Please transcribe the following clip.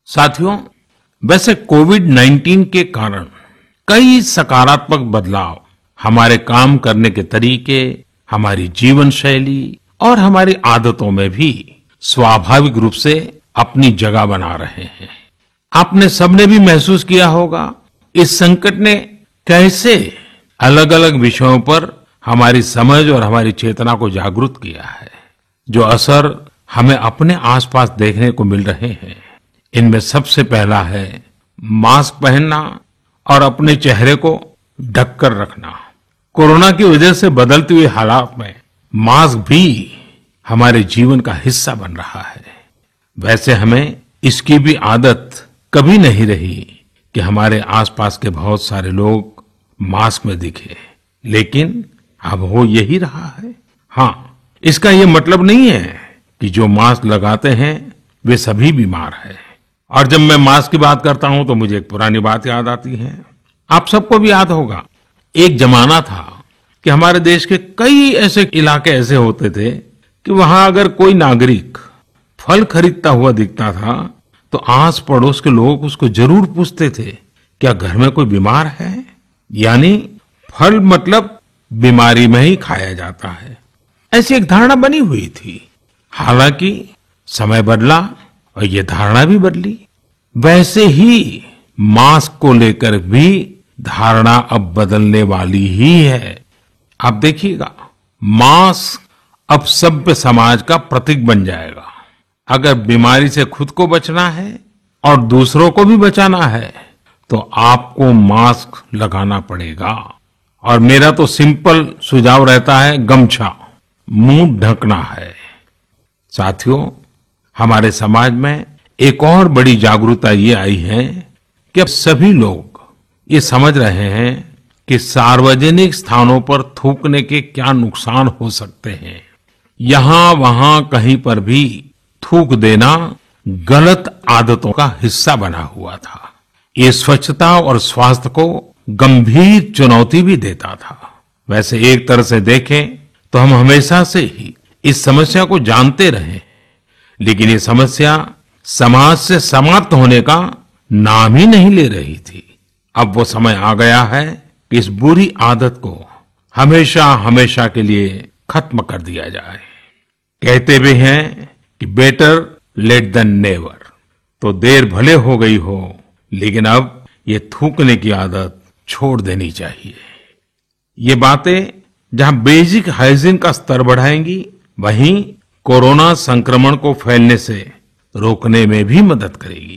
साथियों, वैसे कोविड-19 के कारण कई सकारात्मक बदलाव हमारे काम करने के तरीके, हमारी जीवन शैली और हमारी आदतों में भी स्वाभाविक रूप से अपनी जगह बना रहे हैं। आपने सबने भी महसूस किया होगा, इस संकट ने कैसे अलग अलग विषयों पर हमारी समझ और हमारी चेतना को जागरूक किया है, जो असर हमें अपने आसपास देखने को मिल रहे हैं। इनमें सबसे पहला है मास्क पहनना और अपने चेहरे को ढककर रखना। कोरोना की वजह से बदलते हुए हालात में मास्क भी हमारे जीवन का हिस्सा बन रहा है। वैसे हमें इसकी भी आदत कभी नहीं रही कि हमारे आसपास के बहुत सारे लोग मास्क में दिखे, लेकिन अब हो यही रहा है। हाँ, इसका ये मतलब नहीं है कि जो मास्क लगाते हैं वे सभी बीमार हैं। और जब मैं मास्क की बात करता हूं तो मुझे एक पुरानी बात याद आती है। आप सबको भी याद होगा, एक जमाना था कि हमारे देश के कई ऐसे इलाके ऐसे होते थे कि वहां अगर कोई नागरिक फल खरीदता हुआ दिखता था तो आस पड़ोस के लोग उसको जरूर पूछते थे, क्या घर में कोई बीमार है? यानी फल मतलब बीमारी में ही खाया जाता है, ऐसी एक धारणा बनी हुई थी। हालांकि समय बदला और ये धारणा भी बदली। वैसे ही मास्क को लेकर भी धारणा अब बदलने वाली ही है। आप देखिएगा, मास्क अब सभ्य समाज का प्रतीक बन जाएगा। अगर बीमारी से खुद को बचना है और दूसरों को भी बचाना है तो आपको मास्क लगाना पड़ेगा। और मेरा तो सिंपल सुझाव रहता है, गमछा मुंह ढकना है। साथियों, हमारे समाज में एक और बड़ी जागरूकता ये आई है कि अब सभी लोग ये समझ रहे हैं कि सार्वजनिक स्थानों पर थूकने के क्या नुकसान हो सकते हैं। यहां वहां कहीं पर भी थूक देना गलत आदतों का हिस्सा बना हुआ था। ये स्वच्छता और स्वास्थ्य को गंभीर चुनौती भी देता था। वैसे एक तरह से देखें तो हम हमेशा से ही इस समस्या को जानते रहे, लेकिन ये समस्या समाज से समाप्त होने का नाम ही नहीं ले रही थी। अब वो समय आ गया है कि इस बुरी आदत को हमेशा हमेशा के लिए खत्म कर दिया जाए। कहते भी हैं कि बेटर लेट देन नेवर। तो देर भले हो गई हो, लेकिन अब ये थूकने की आदत छोड़ देनी चाहिए। ये बातें जहां बेसिक हाइजीन का स्तर बढ़ाएंगी, वहीं कोरोना संक्रमण को फैलने से रोकने में भी मदद करेगी।